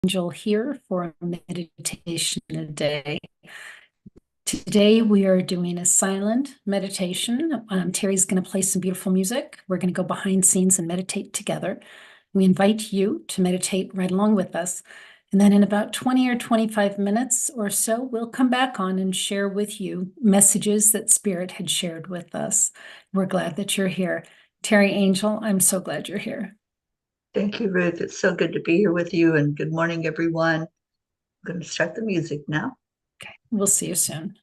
Angel here for a meditation today. Today we are doing a silent meditation. Teri's going to play some beautiful music. We're going to go behind scenes and meditate together. We invite you to meditate right along with us. And then in about 20 or 25 minutes or so, we'll come back on and share with you messages that Spirit had shared with us. We're glad that you're here. Teri Angel, I'm so glad you're here. Thank you, Ruth. It's so good to be here with you, and good morning, everyone. I'm going to start the music now. Okay, we'll see you soon.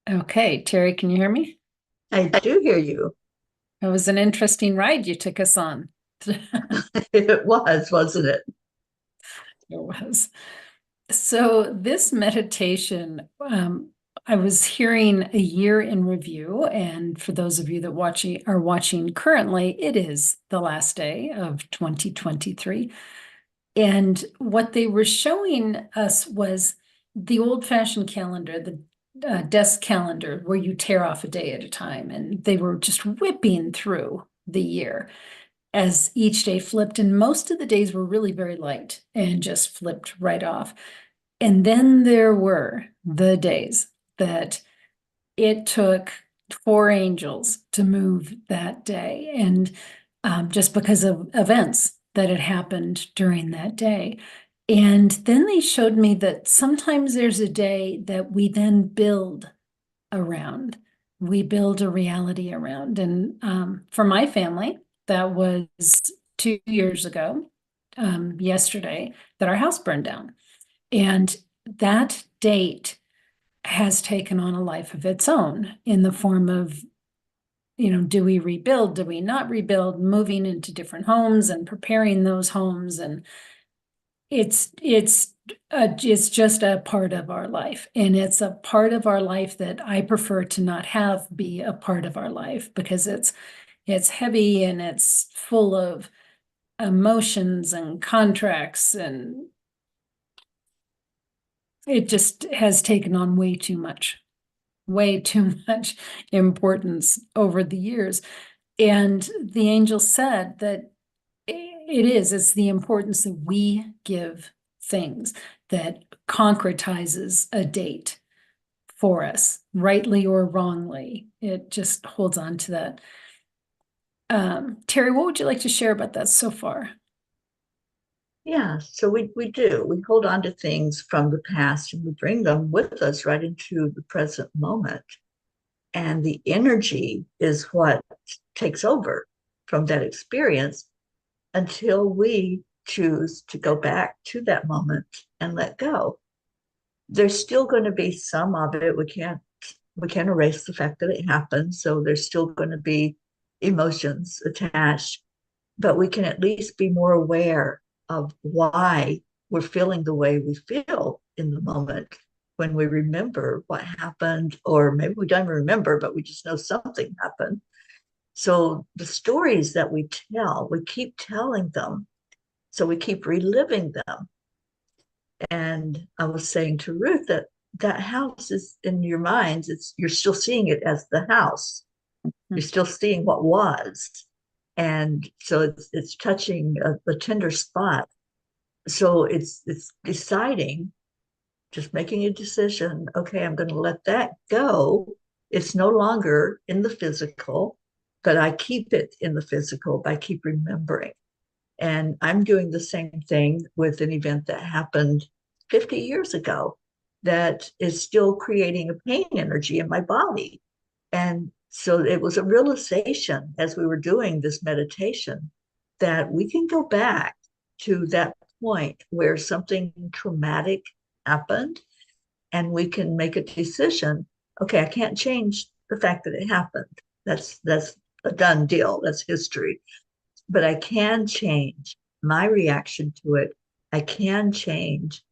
Okay, Teri, can you hear me? I do hear you. It was an interesting ride you took us on. It was, wasn't it? It was. So this meditation, I was hearing a year in review, and for those of you that are watching currently, it is the last day of 2023. And what they were showing us was the old-fashioned calendar, the desk calendar, where you tear off a day at a time, and they were just whipping through the year as each day flipped, and most of the days were really very light and just flipped right off. And then there were the days that it took four angels to move that day, and just because of events that had happened during that day. And then they showed me that sometimes there's a day that we then build around. We build a reality around. And for my family, that was 2 years ago, yesterday, that our house burned down. And that date has taken on a life of its own in the form of, do we rebuild? Do we not rebuild? Moving into different homes and preparing those homes. And it's just a part of our life, and it's a part of our life that I prefer to not have be a part of our life, because it's heavy and it's full of emotions and contracts, and it just has taken on way too much importance over the years. And the angel said that it's the importance that we give things that concretizes a date for us, rightly or wrongly. It just holds on to that. Teri, what would you like to share about that so far? Yeah, so we do. We hold on to things from the past and we bring them with us right into the present moment. And the energy is what takes over from that experience until we choose to go back to that moment and let go. There's still going to be some of it. We can't erase the fact that it happened. So there's still going to be emotions attached, but we can at least be more aware of why we're feeling the way we feel in the moment when we remember what happened, or maybe we don't remember, but we just know something happened. So the stories that we tell, we keep telling them. So we keep reliving them. And I was saying to Ruth that that house is in your minds. You're still seeing it as the house. You're still seeing what was, and so it's touching a tender spot. So it's deciding, just making a decision. Okay, I'm going to let that go. It's no longer in the physical, but I keep it in the physical by keep remembering. And I'm doing the same thing with an event that happened 50 years ago that is still creating a pain energy in my body. And so it was a realization as we were doing this meditation that we can go back to that point where something traumatic happened, and we can make a decision. Okay, I can't change the fact that it happened. That's a done deal. That's history. But I can change my reaction to it. I can change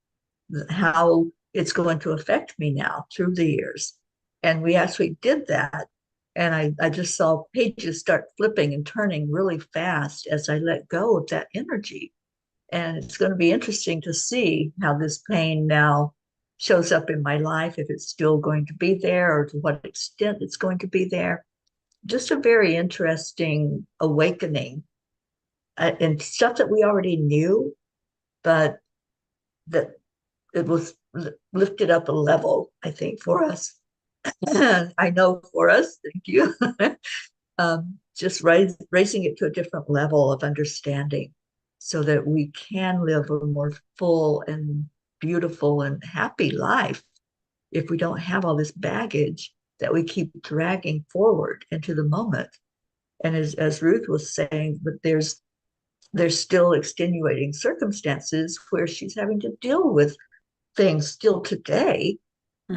how it's going to affect me now through the years. And we actually did that. And I just saw pages start flipping and turning really fast as I let go of that energy. And it's going to be interesting to see how this pain now shows up in my life, if it's still going to be there or to what extent it's going to be there. Just a very interesting awakening, and stuff that we already knew, but that it was lifted up a level, I think, for us. I know for us, thank you. Just raising it to a different level of understanding so that we can live a more full and beautiful and happy life if we don't have all this baggage that we keep dragging forward into the moment. And as Ruth was saying, that there's still extenuating circumstances where she's having to deal with things still today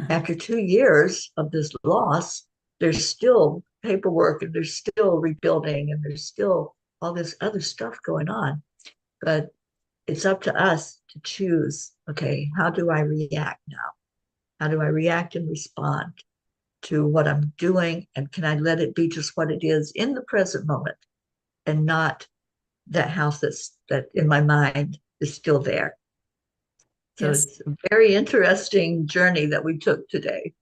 After 2 years of this loss, there's still paperwork and there's still rebuilding and there's still all this other stuff going on. But it's up to us to choose, okay, how do I react now? How do I react and respond to what I'm doing? And can I let it be just what it is in the present moment and not that house that in my mind is still there? So Yes. it's a very interesting journey that we took today.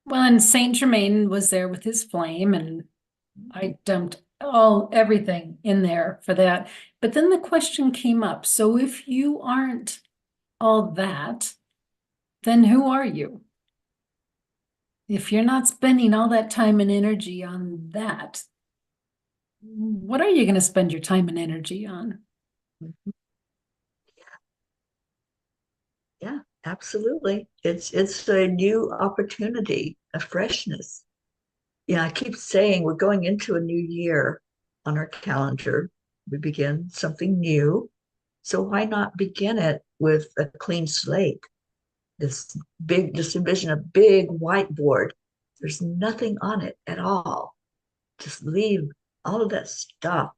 Well, and Saint Germain was there with his flame, and I dumped everything in there for that. But then the question came up. So if you aren't all that, then who are you? If you're not spending all that time and energy on that, what are you going to spend your time and energy on? Yeah, absolutely. It's a new opportunity, a freshness. Yeah, I keep saying we're going into a new year on our calendar. We begin something new. So why not begin it with a clean slate? Just envision a big whiteboard. There's nothing on it at all. Just leave all of that stuff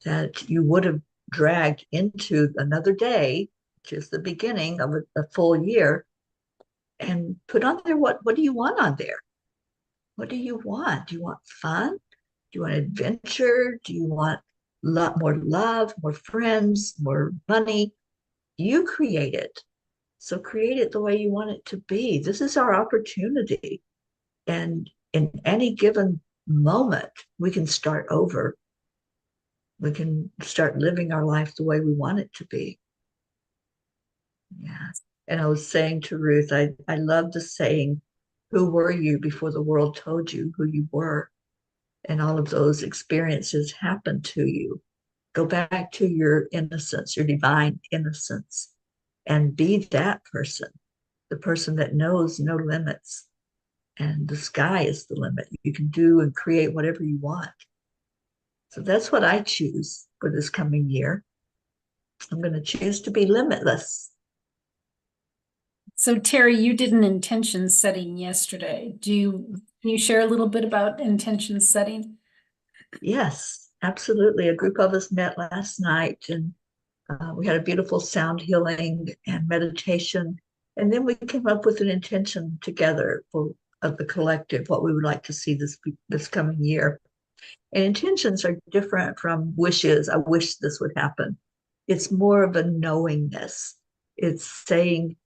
that you would have dragged into another day, which is the beginning of a full year, and put on there what do you want on there? What do you want? Do you want fun? Do you want adventure? Do you want more love, more friends, more money? You create it. So create it the way you want it to be. This is our opportunity. And in any given moment, we can start over. We can start living our life the way we want it to be. Yeah. And I was saying to Ruth, I love the saying, who were you before the world told you who you were? And all of those experiences happened to you. Go back to your innocence, your divine innocence, and be that person, the person that knows no limits. And the sky is the limit. You can do and create whatever you want. So that's what I choose for this coming year. I'm going to choose to be limitless. So Teri, you did an intention setting yesterday. Can you share a little bit about intention setting? Yes, absolutely. A group of us met last night and we had a beautiful sound healing and meditation. And then we came up with an intention together of the collective, what we would like to see this coming year. And intentions are different from wishes. I wish this would happen. It's more of a knowingness. It's saying,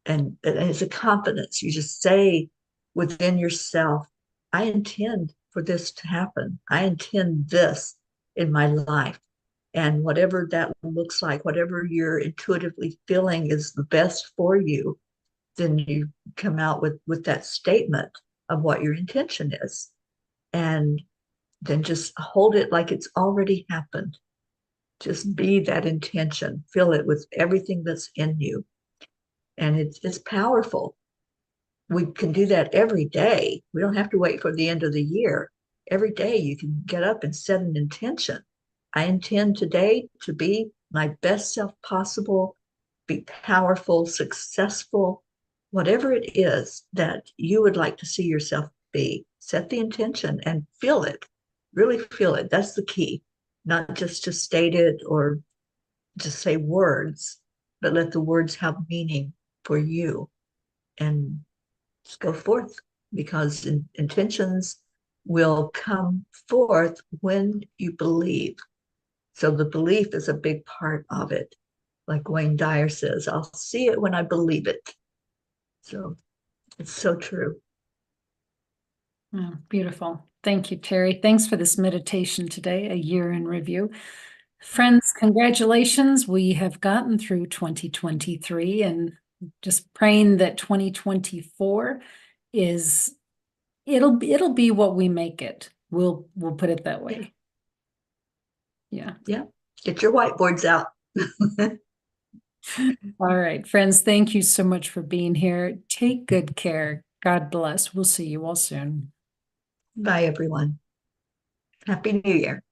and it's a confidence. You just say within yourself, I intend for this to happen. I intend this in my life. And whatever that looks like, whatever you're intuitively feeling is the best for you, then you come out with that statement of what your intention is. And then just hold it like it's already happened. Just be that intention, feel it with everything that's in you. And it's powerful. We can do that every day. We don't have to wait for the end of the year. Every day you can get up and set an intention. I intend today to be my best self possible, be powerful, successful, whatever it is that you would like to see yourself be. Set the intention and feel it. Really feel it. That's the key. Not just to state it or just say words, but let the words have meaning for you and just go forth because intentions will come forth when you believe. So the belief is a big part of it. Like Wayne Dyer says, I'll see it when I believe it. So it's so true. Oh, beautiful. Thank you, Teri. Thanks for this meditation today, a year in review. Friends, congratulations. We have gotten through 2023 and just praying that 2024 is it'll be what we make it. We'll put it that way. Yeah. Yeah. Get your whiteboards out. All right, friends, thank you so much for being here. Take good care. God bless. We'll see you all soon. Bye, everyone. Happy New Year.